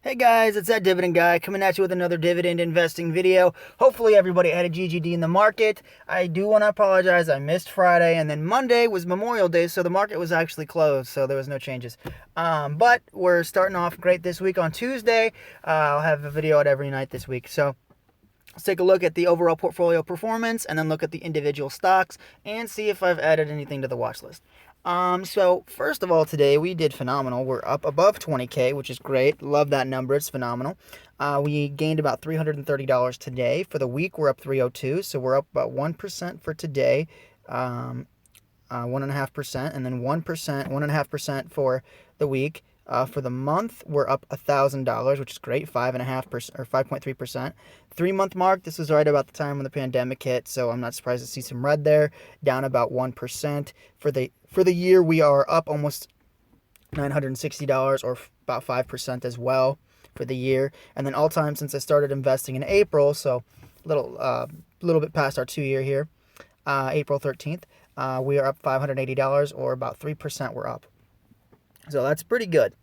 Hey guys, it's that Dividend guy coming at you with another dividend investing video. Hopefully everybody had a GGD in the market. I do want to apologize. I missed Friday, and then Monday was Memorial Day, so the market was actually closed, so there was no changes. But we're starting off great this week on Tuesday. I'll have a video out every night this week. So let's take a look at the overall portfolio performance and then look at the individual stocks and see if I've added anything to the watch list. So first of all, today we did phenomenal. We're up above 20k, which is great. Love that number. It's phenomenal. We gained about $330 today. For the week, we're up 302, so we're up about 1% for today. 1.5%, and then 1%, 1.5% for the week. For the month, we're up $1,000, which is great, 5.5% or 5.3%. 3-month mark, this was right about the time when the pandemic hit, so I'm not surprised to see some red there, down about 1%. For the year, we are up almost $960, or about 5% as well for the year. And then all time since I started investing in April, so a little bit past our 2-year here, April 13th, we are up $580, or about 3% we're up. So that's pretty good.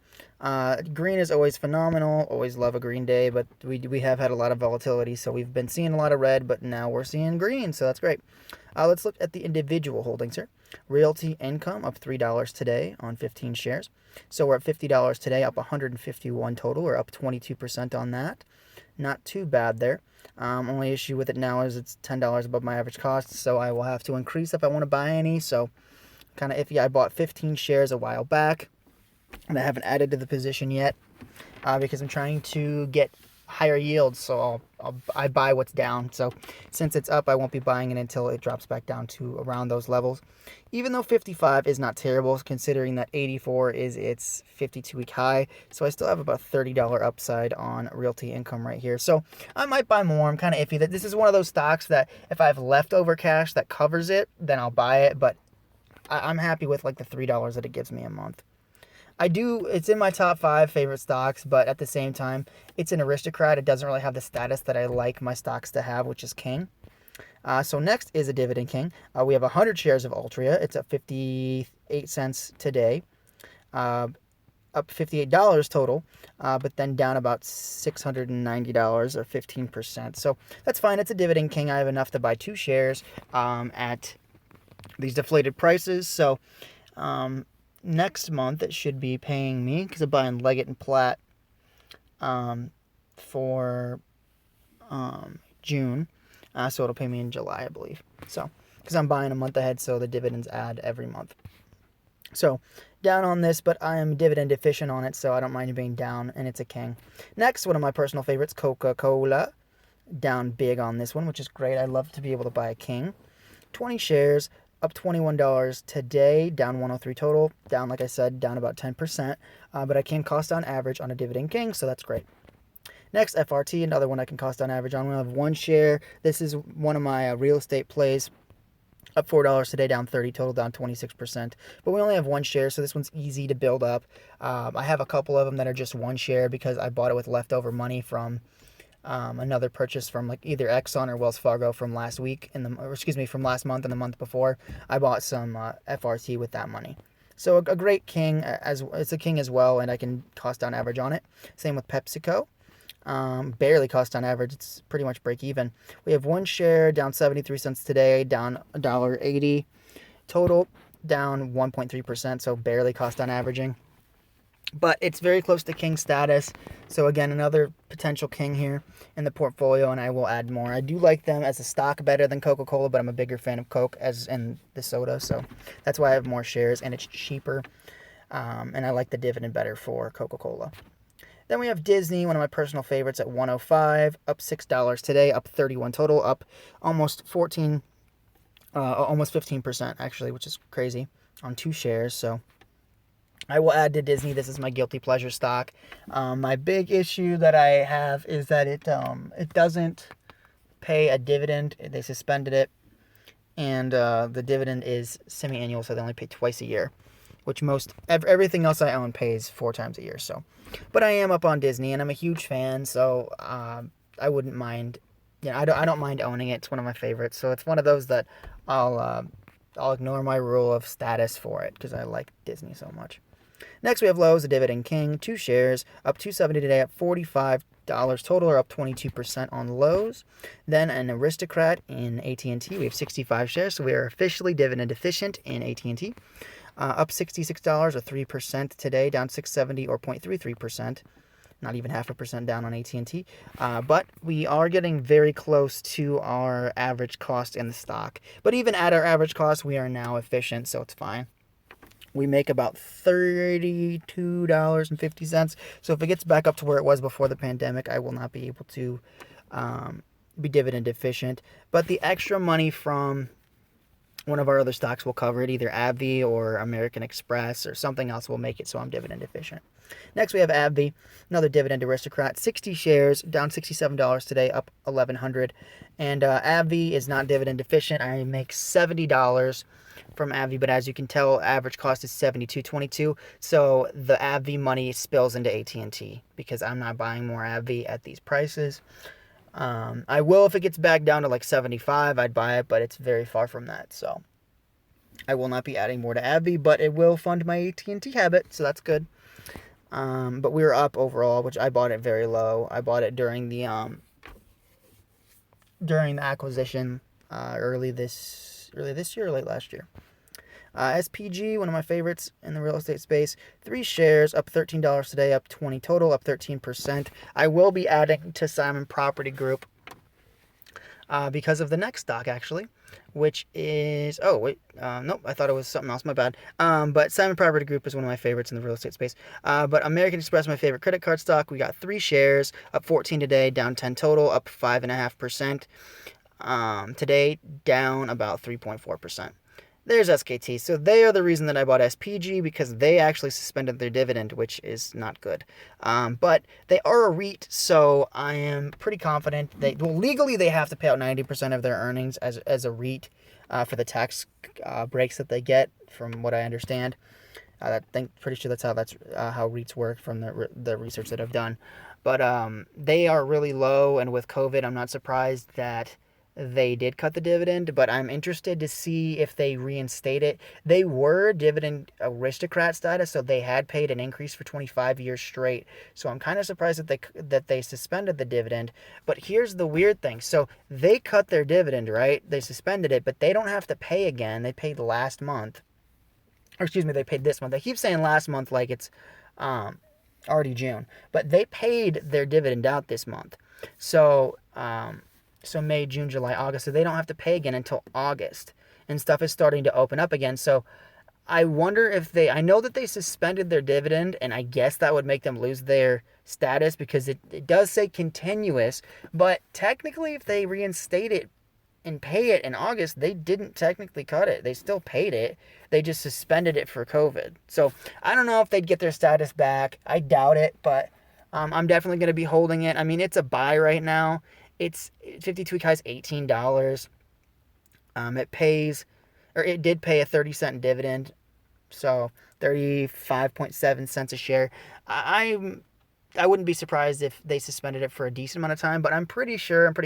Green is always phenomenal. Always love a green day, but we have had a lot of volatility, so we've been seeing a lot of red, but now we're seeing green, so that's great. Let's look at the individual holdings here. Realty Income up $3 today on 15 shares. So we're at $50 today, up 151 total, or up 22% on that. Not too bad there. Only issue with it now is it's $10 above my average cost, so I will have to increase if I want to buy any. So kind of iffy. I bought 15 shares a while back, and I haven't added to the position yet because I'm trying to get higher yields, so I buy what's down. So since it's up, I won't be buying it until it drops back down to around those levels. Even though 55 is not terrible, considering that 84 is its 52-week high, so I still have about $30 upside on Realty Income right here. So I might buy more. I'm kind of iffy. That this is one of those stocks that if I have leftover cash that covers it, then I'll buy it, but I'm happy with like the $3 that it gives me a month. It's in my top 5 favorite stocks, but at the same time, it's an aristocrat. It doesn't really have the status that I like my stocks to have, which is king. So next is a Dividend King. We have 100 shares of Altria. It's at 58 cents today, up $58 total, but then down about $690 or 15%. So that's fine. It's a Dividend King. I have enough to buy 2 shares at these deflated prices. So next month, it should be paying me, because I'm buying Leggett and Platt for June. So it'll pay me in July, I believe. So, because I'm buying a month ahead, so the dividends add every month. So, down on this, but I am dividend efficient on it, so I don't mind being down, and it's a king. Next, one of my personal favorites, Coca-Cola. Down big on this one, which is great. I love to be able to buy a king. 20 shares. Up $21 today, down 103 total, down, like I said, down about 10%, but I can cost on average on a Dividend King, so that's great. Next, FRT, another one I can cost on average on. We have 1 share. This is one of my real estate plays. Up $4 today, down 30 total, down 26%, but we only have 1 share, so this one's easy to build up. I have a couple of them that are just 1 share because I bought it with leftover money from another purchase from like either Exxon or Wells Fargo from last week from last month and the month before. I bought some FRT with that money. So a great king, it's a king as well, and I can cost down average on it. Same with PepsiCo. Barely cost on average. It's pretty much break even. We have 1 share, down 73 cents today, down $1.80 total, down 1.3%, so barely cost on averaging. But it's very close to king status. So again, another potential king here in the portfolio, and I will add more. I do like them as a stock better than Coca-Cola, but I'm a bigger fan of Coke and the soda, so that's why I have more shares, and it's cheaper. And I like the dividend better for Coca-Cola. Then we have Disney, one of my personal favorites, at 105, up $6 today, up 31 total, up almost 15% actually, which is crazy on 2 shares. So I will add to Disney. This is my guilty pleasure stock. My big issue that I have is that it doesn't pay a dividend. They suspended it, and the dividend is semi-annual, so they only pay twice a year, which everything else I own pays 4 times a year. So, but I am up on Disney, and I'm a huge fan, so I wouldn't mind. I don't mind owning it. It's one of my favorites. So it's one of those that I'll ignore my rule of status for it because I like Disney so much. Next, we have Lowe's, the Dividend King, 2 shares, up 270 today, up $45 total, or up 22% on Lowe's. Then an Aristocrat in AT&T. We have 65 shares, so we are officially dividend efficient in AT&T. Up $66 or 3% today, down 670 or 0.33%. Not even 0.5% down on AT&T. But we are getting very close to our average cost in the stock. But even at our average cost, we are now efficient, so it's fine. We make about $32.50. So if it gets back up to where it was before the pandemic, I will not be able to be dividend efficient. But the extra money from one of our other stocks will cover it, either AbbVie or American Express or something else will make it so I'm dividend efficient. Next, we have AbbVie, another dividend aristocrat, 60 shares, down $67 today, up $1,100. And AbbVie is not dividend efficient. I make $70 from AbbVie, but as you can tell, average cost is $72.22. So the AbbVie money spills into AT&T because I'm not buying more AbbVie at these prices. I will if it gets back down to like 75, I'd buy it, but it's very far from that. So I will not be adding more to AbbVie, but it will fund my AT&T habit, so that's good. But we were up overall, which I bought it very low. I bought it during the acquisition early this year or late last year. SPG, one of my favorites in the real estate space, 3 shares, up $13 today, up 20 total, up 13%. I will be adding to Simon Property Group because of the next stock, actually, which is, nope, I thought it was something else, my bad. But Simon Property Group is one of my favorites in the real estate space. But American Express, my favorite credit card stock. We got 3 shares, up 14 today, down 10 total, up 5.5%. Today, down about 3.4%. There's SKT. So they are the reason that I bought SPG, because they actually suspended their dividend, which is not good. But they are a REIT, so I am pretty confident. Legally, they have to pay out 90% of their earnings as a REIT for the tax breaks that they get, from what I understand. Pretty sure that's how REITs work from the research that I've done. But they are really low, and with COVID, I'm not surprised that they did cut the dividend, but I'm interested to see if they reinstate it. They were dividend aristocrat status, so they had paid an increase for 25 years straight. So I'm kind of surprised that they suspended the dividend. But here's the weird thing. So they cut their dividend, right? They suspended it, but they don't have to pay again. They paid last month. Or excuse me, they paid this month. They keep saying last month like it's already June. But they paid their dividend out this month. So May, June, July, August. So they don't have to pay again until August. And stuff is starting to open up again. So I wonder if I know that they suspended their dividend, and I guess that would make them lose their status because it does say continuous. But technically, if they reinstate it and pay it in August, they didn't technically cut it. They still paid it. They just suspended it for COVID. So I don't know if they'd get their status back. I doubt it, but I'm definitely going to be holding it. I mean, it's a buy right now. It's 52-week high is $18. It did pay a 30-cent dividend, so 35.7 cents a share. I wouldn't be surprised if they suspended it for a decent amount of time, but I'm pretty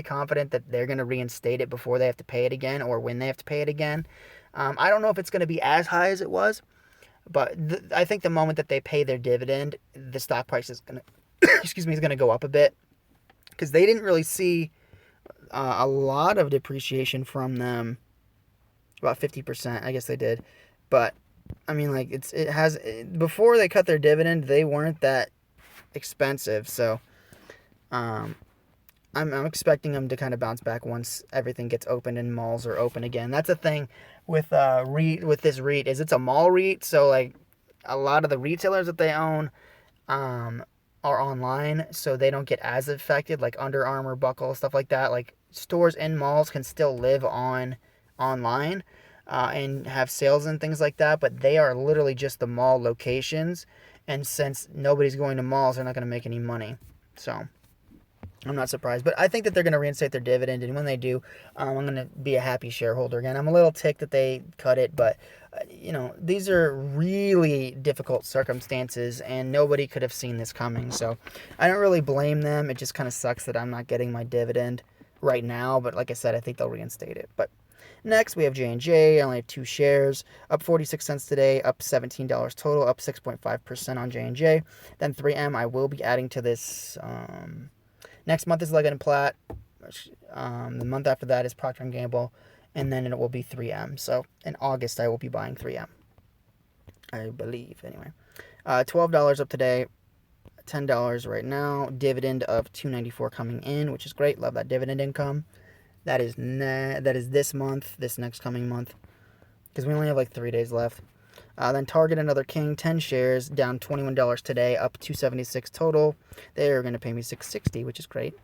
confident that they're going to reinstate it before they have to pay it again, or when they have to pay it again. I don't know if it's going to be as high as it was, but I think the moment that they pay their dividend, the stock price is going to, is going to go up a bit. Because they didn't really see a lot of depreciation from them, about 50%. I guess they did, but I mean, like before they cut their dividend, they weren't that expensive. So, I'm expecting them to kind of bounce back once everything gets open and malls are open again. That's the thing with this REIT is it's a mall REIT, so like a lot of the retailers that they own, are online, so they don't get as affected, like Under Armour, Buckle, stuff like that. Like stores in malls can still live online and have sales and things like that, but they are literally just the mall locations, and since nobody's going to malls, they're not going to make any money. So I'm not surprised, but I think that they're going to reinstate their dividend, and when they do, I'm going to be a happy shareholder again. I'm a little ticked that they cut it, but these are really difficult circumstances, and nobody could have seen this coming, so I don't really blame them. It just kind of sucks that I'm not getting my dividend right now, but like I said, I think they'll reinstate it. But Next, we have J&J. I only have 2 shares, up 46 cents today, up $17 total, up 6.5% on J&J. Then 3M, I will be adding to this. Next month is Leggett & Platt. The month after that is Procter & Gamble. And then it will be 3M. So in August, I will be buying 3M. I believe, anyway. $12 up today, $10 right now. Dividend of $2.94 coming in, which is great. Love that dividend income. That is this month, this next coming month, because we only have like 3 days left. Then Target, another king, 10 shares, down $21 today, up $2.76 total. They are going to pay me $6.60, which is great.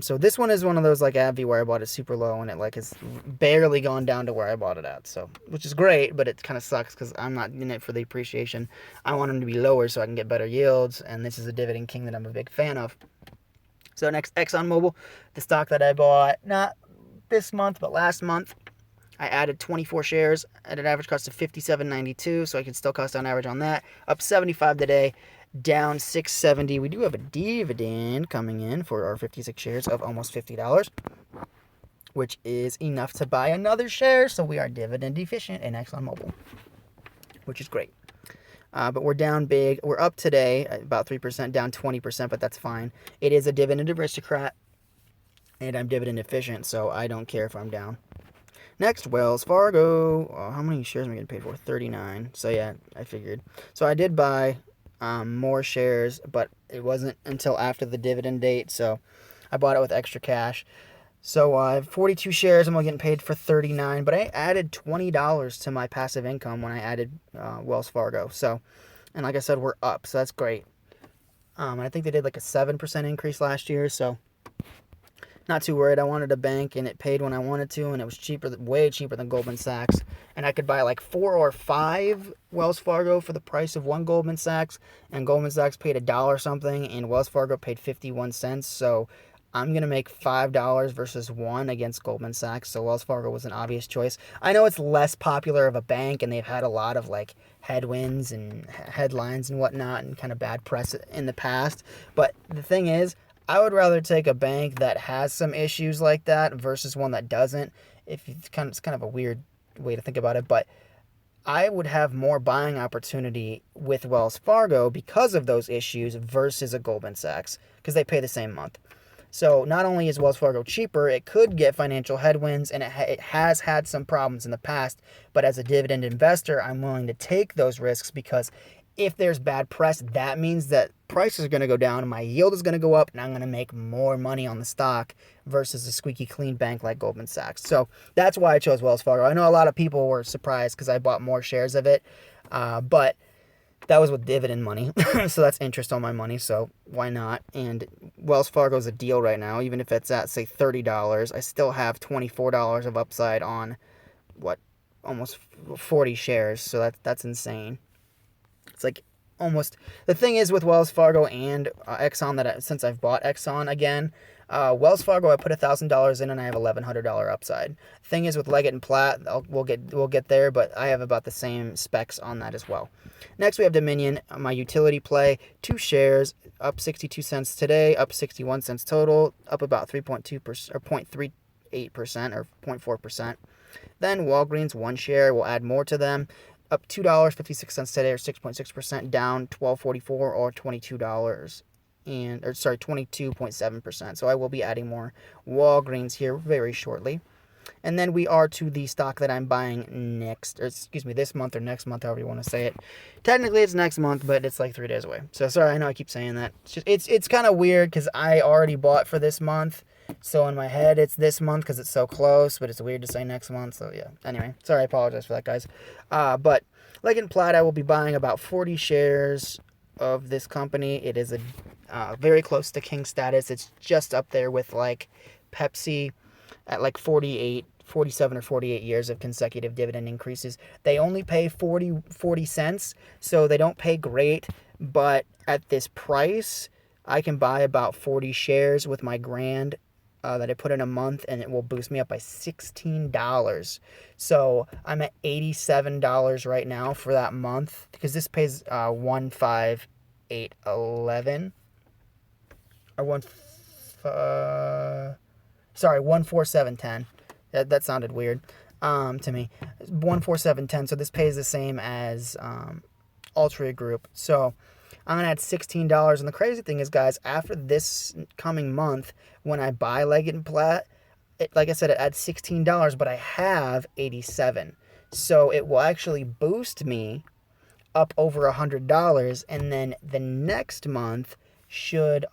So this one is one of those like AbbVie where I bought it super low and it like has barely gone down to where I bought it at. So, which is great, but it kind of sucks because I'm not in it for the appreciation. I want them to be lower so I can get better yields, and this is a dividend king that I'm a big fan of. So next, Exxonmobil, the stock that I bought not this month but last month. I added 24 shares at an average cost of $57.92, so I can still cost on average on that. Up 75 today, down $6.70. We do have a dividend coming in for our 56 shares of almost $50, which is enough to buy another share, so we are dividend efficient in ExxonMobil, which is great. But we're down big. We're up today about 3%, down 20%, but that's fine. It is a dividend aristocrat, and I'm dividend efficient, so I don't care if I'm down. Next, Wells Fargo. How many shares am I getting paid for? 39. So yeah, I figured. So I did buy more shares, but it wasn't until after the dividend date, so I bought it with extra cash. So I have 42 shares. I'm only getting paid for 39, but I added $20 to my passive income when I added Wells Fargo. So, and like I said, we're up, so that's great. And I think they did like a 7% increase last year, so not too worried. I wanted a bank, and it paid when I wanted to, and it was cheaper, way cheaper than Goldman Sachs. And I could buy like 4 or 5 Wells Fargo for the price of one Goldman Sachs, and Goldman Sachs paid $1 something, and Wells Fargo paid 51 cents. So I'm going to make $5 versus 1 against Goldman Sachs, so Wells Fargo was an obvious choice. I know it's less popular of a bank, and they've had a lot of like headwinds and headlines and whatnot and kind of bad press in the past, but the thing is, I would rather take a bank that has some issues like that versus one that doesn't. It's kind of a weird way to think about it, but I would have more buying opportunity with Wells Fargo because of those issues versus a Goldman Sachs, because they pay the same month. So not only is Wells Fargo cheaper, it could get financial headwinds, and it has had some problems in the past, but as a dividend investor, I'm willing to take those risks because if there's bad press, that means that prices are going to go down and my yield is going to go up, and I'm going to make more money on the stock versus a squeaky clean bank like Goldman Sachs. So that's why I chose Wells Fargo. I know a lot of people were surprised because I bought more shares of it, but that was with dividend money. So that's interest on my money, so why not? And Wells Fargo is a deal right now. Even if it's at, say, $30, I still have $24 of upside on, almost 40 shares. So that's insane. It's like almost... The thing is with Wells Fargo and Exxon, that since I've bought Exxon again, Wells Fargo, I put $1,000 in and I have $1,100 upside. Thing is with Leggett & Platt, we'll get there, but I have about the same specs on that as well. Next, we have Dominion, my utility play, 2 shares, up 62 cents today, up 61 cents total, up about 3.2% or 0.38% or 0.4%. Then Walgreens, 1 share, we'll add more to them. Up $2.56 today, or 6.6%, down $12.44 or $22 22.7%. So I will be adding more Walgreens here very shortly. And then we are to the stock that I'm buying this month or next month, however you want to say it. Technically it's next month, but it's like 3 days away. So sorry, I know I keep saying that. It's kind of weird because I already bought for this month. So in my head, it's this month because it's so close, but it's weird to say next month. So yeah. Anyway, sorry, I apologize for that, guys. But Leggett & Platt, I will be buying about 40 shares of this company. It is very close to king status. It's just up there with like Pepsi at like 47 or 48 years of consecutive dividend increases. They only pay 40 cents, so they don't pay great. But at this price, I can buy about 40 shares with my grand that I put in a month, and it will boost me up by $16. So I'm at $87 right now for that month, because this pays 15811 or 14710. That sounded weird to me. 14710. So this pays the same as Altria Group. So I'm gonna add $16. And the crazy thing is, guys, after this coming month, when I buy Leggett and Platt, like I said, it adds $16, but I have 87. So it will actually boost me up over $100, and then the next month should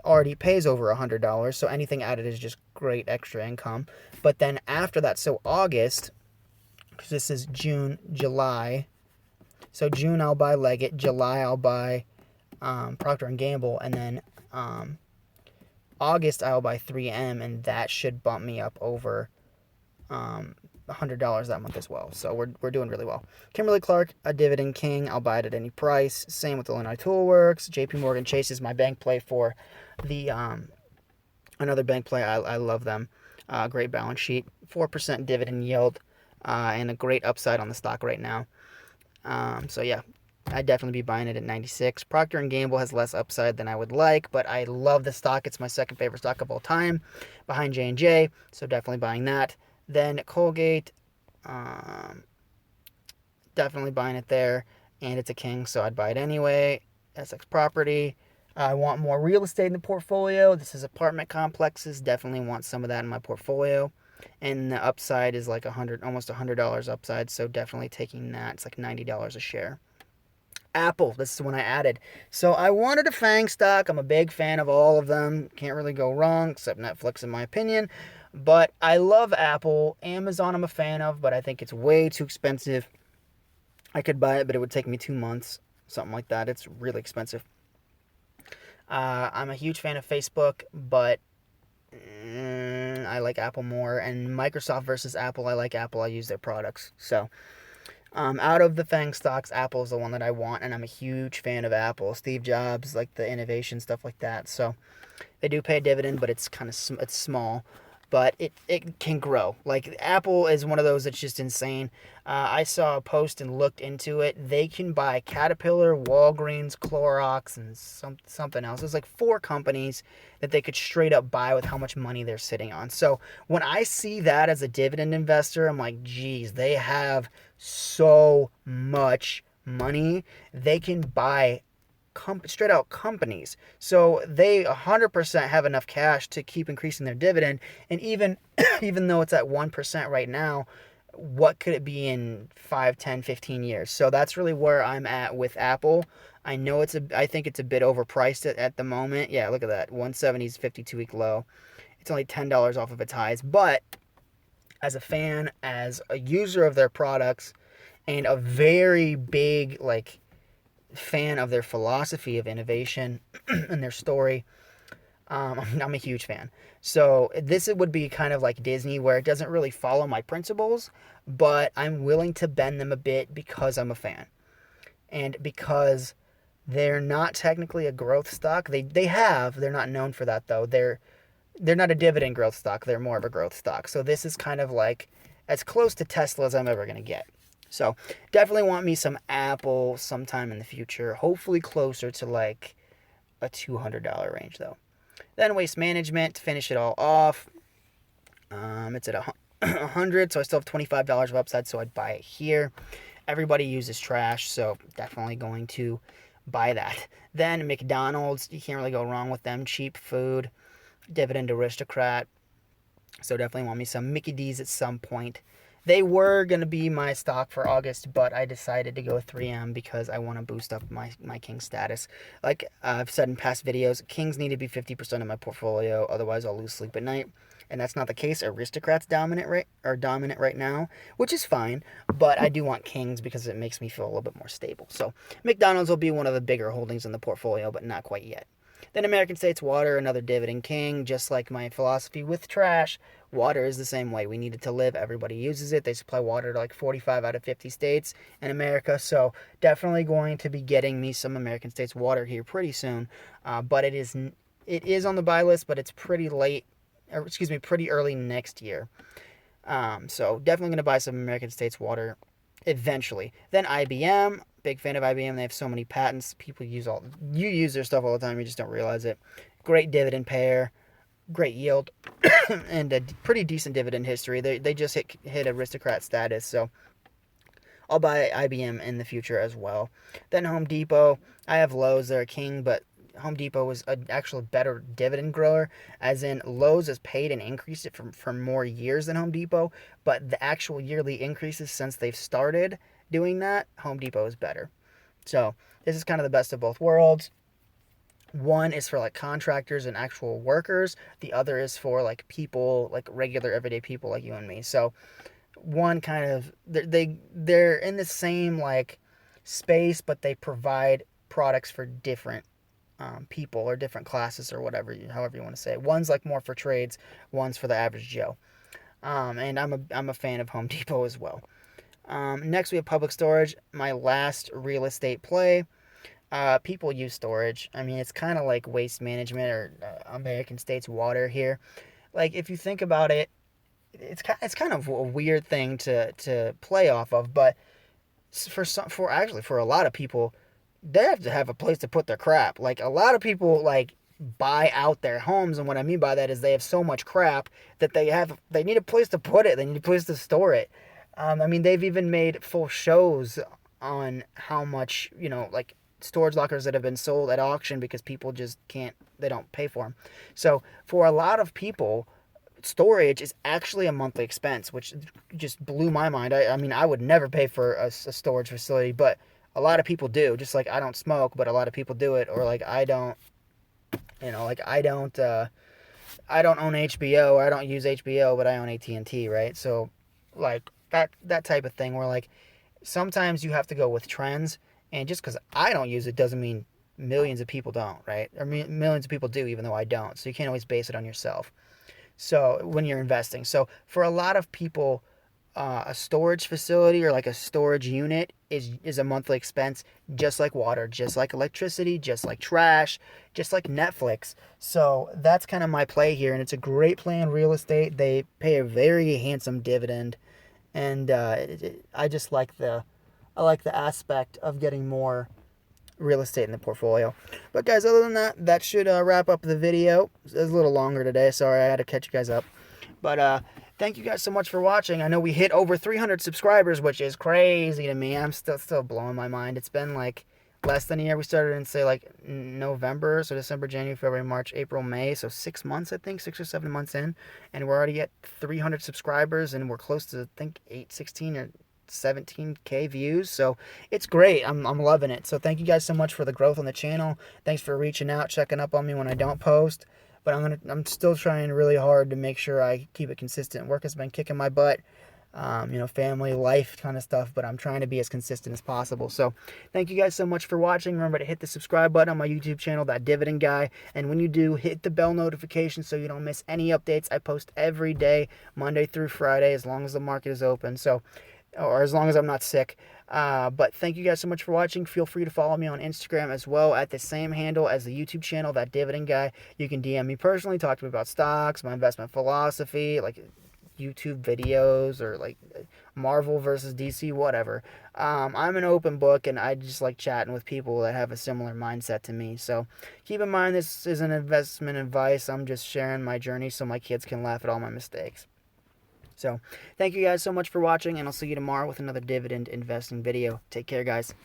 already pays over $100. So anything added is just great extra income. But then after that, so August, because this is June, July. So June I'll buy Leggett, July I'll buy Procter and Gamble, and then August I'll buy 3M, and that should bump me up over $100 that month as well. So we're doing really well. Kimberly-Clark, a dividend king. I'll buy it at any price. Same with Illinois Toolworks. JP Morgan Chase is my bank play for the another bank play. I love them. Great balance sheet, 4% dividend yield, and a great upside on the stock right now. So yeah, I'd definitely be buying it at 96. Procter & Gamble has less upside than I would like, but I love the stock. It's my second favorite stock of all time, behind J&J, so definitely buying that. Then Colgate, definitely buying it there, and it's a king, so I'd buy it anyway. Essex Property. I want more real estate in the portfolio. This is apartment complexes. Definitely want some of that in my portfolio. And the upside is like almost $100 upside, so definitely taking that. It's like $90 a share. Apple, this is the one I added. So I wanted a FANG stock. I'm a big fan of all of them. Can't really go wrong, except Netflix in my opinion. But I love Apple. Amazon I'm a fan of, but I think it's way too expensive. I could buy it, but it would take me 2 months, something like that. It's really expensive. I'm a huge fan of Facebook, but I like Apple more. And Microsoft versus Apple, I like Apple. I use their products. So out of the FANG stocks, Apple is the one that I want, and I'm a huge fan of Apple. Steve Jobs, like the innovation, stuff like that. So they do pay a dividend, but it's it's small. But it can grow. Like, Apple is one of those that's just insane. I saw a post and looked into it. They can buy Caterpillar, Walgreens, Clorox, and something else. There's like 4 companies that they could straight up buy with how much money they're sitting on. So when I see that as a dividend investor, I'm like, geez, they have so much money. They can buy straight out companies. So they 100% have enough cash to keep increasing their dividend. And even though it's at 1% right now, what could it be in 5, 10, 15 years? So that's really where I'm at with Apple. I know I think it's a bit overpriced at the moment. Yeah, look at that. 170's 52-week low. It's only $10 off of its highs. But as a fan, as a user of their products, and a very big, fan of their philosophy of innovation and their story, I'm a huge fan. So this would be kind of like Disney, where it doesn't really follow my principles, but I'm willing to bend them a bit because I'm a fan, and because they're not technically a growth stock. They're not known for that though. They're not a dividend growth stock. They're more of a growth stock. So this is kind of like as close to Tesla as I'm ever going to get. So definitely want me some Apple sometime in the future. Hopefully closer to like a $200 range though. Then Waste Management, to finish it all off. It's at 100, so I still have $25 of upside, so I'd buy it here. Everybody uses trash, so definitely going to buy that. Then McDonald's, you can't really go wrong with them. Cheap food, dividend aristocrat. So definitely want me some Mickey D's at some point. They were going to be my stock for August, but I decided to go with 3M because I want to boost up my king status. Like I've said in past videos, kings need to be 50% of my portfolio, otherwise I'll lose sleep at night. And that's not the case. Aristocrats dominant right now, which is fine, but I do want kings because it makes me feel a little bit more stable. So McDonald's will be one of the bigger holdings in the portfolio, but not quite yet. Then American States Water, another dividend king, just like my philosophy with trash. Water is the same way. We need it to live. Everybody uses it. They supply water to like 45 out of 50 states in America. So definitely going to be getting me some American States Water here pretty soon. But it is on the buy list, but it's pretty early next year. So definitely going to buy some American States Water eventually. Then IBM. Big fan of IBM. They have so many patents. You use their stuff all the time. You just don't realize it. Great dividend payer. great yield and a pretty decent dividend history. They just hit aristocrat status, so I'll buy IBM in the future as well. Then Home Depot, I have Lowe's, they're a king, but Home Depot was an actual better dividend grower, as in Lowe's has paid and increased it for more years than Home Depot, but the actual yearly increases since they've started doing that, Home Depot is better. So this is kind of the best of both worlds. One is for like contractors and actual workers. The other is for like people, like regular everyday people like you and me. So one kind of they're in the same like space, but they provide products for different people or different classes or whatever, however you want to say it. One's like more for trades, one's for the average Joe. And I'm a fan of Home Depot as well. Next we have Public Storage, my last real estate play. People use storage. I mean, it's kind of like waste management or American States Water here. Like if you think about it, it's kind of a weird thing to play off of, but for a lot of people, they have to have a place to put their crap. Like a lot of people like buy out their homes, and what I mean by that is they have so much crap that they need a place to put it. They need a place to store it. I mean, they've even made full shows on how much, like storage lockers that have been sold at auction because people just can't, they don't pay for them. So for a lot of people, storage is actually a monthly expense, which just blew my mind. I mean, I would never pay for a storage facility, but a lot of people do. Just like I don't smoke, but a lot of people do it. Or like I don't, I don't own HBO, or I don't use HBO, but I own AT&T, right? So like that type of thing where like sometimes you have to go with trends, and just because I don't use it doesn't mean millions of people don't, right? Or millions of people do, even though I don't. So you can't always base it on yourself. So when you're investing, so for a lot of people, a storage facility or like a storage unit is a monthly expense, just like water, just like electricity, just like trash, just like Netflix. So that's kind of my play here, and it's a great play in real estate. They pay a very handsome dividend, and I just like I like the aspect of getting more real estate in the portfolio. But guys, other than that, that should wrap up the video. It was a little longer today. Sorry, I had to catch you guys up. But thank you guys so much for watching. I know we hit over 300 subscribers, which is crazy to me. I'm still blowing my mind. It's been like less than a year. We started in say like November, so December, January, February, March, April, May, so 6 months, I think, 6 or 7 months in, and we're already at 300 subscribers, and we're close to I think 16 or 17k views. So it's great. I'm loving it. So thank you guys so much for the growth on the channel. Thanks for reaching out, checking up on me when I don't post. But I'm still trying really hard to make sure I keep it consistent. Work has been kicking my butt. Family, life kind of stuff, but I'm trying to be as consistent as possible. So thank you guys so much for watching. Remember to hit the subscribe button on my YouTube channel, that Dividend Guy. And when you do, hit the bell notification so you don't miss any updates. I post every day, Monday through Friday, as long as the market is open. So, or as long as I'm not sick. But thank you guys so much for watching. Feel free to follow me on Instagram as well at the same handle as the YouTube channel, that Dividend Guy. You can DM me personally, talk to me about stocks, my investment philosophy, like YouTube videos, or like Marvel versus DC, whatever. I'm an open book, and I just like chatting with people that have a similar mindset to me. So keep in mind, this isn't investment advice. I'm just sharing my journey so my kids can laugh at all my mistakes. So thank you guys so much for watching, and I'll see you tomorrow with another dividend investing video. Take care, guys.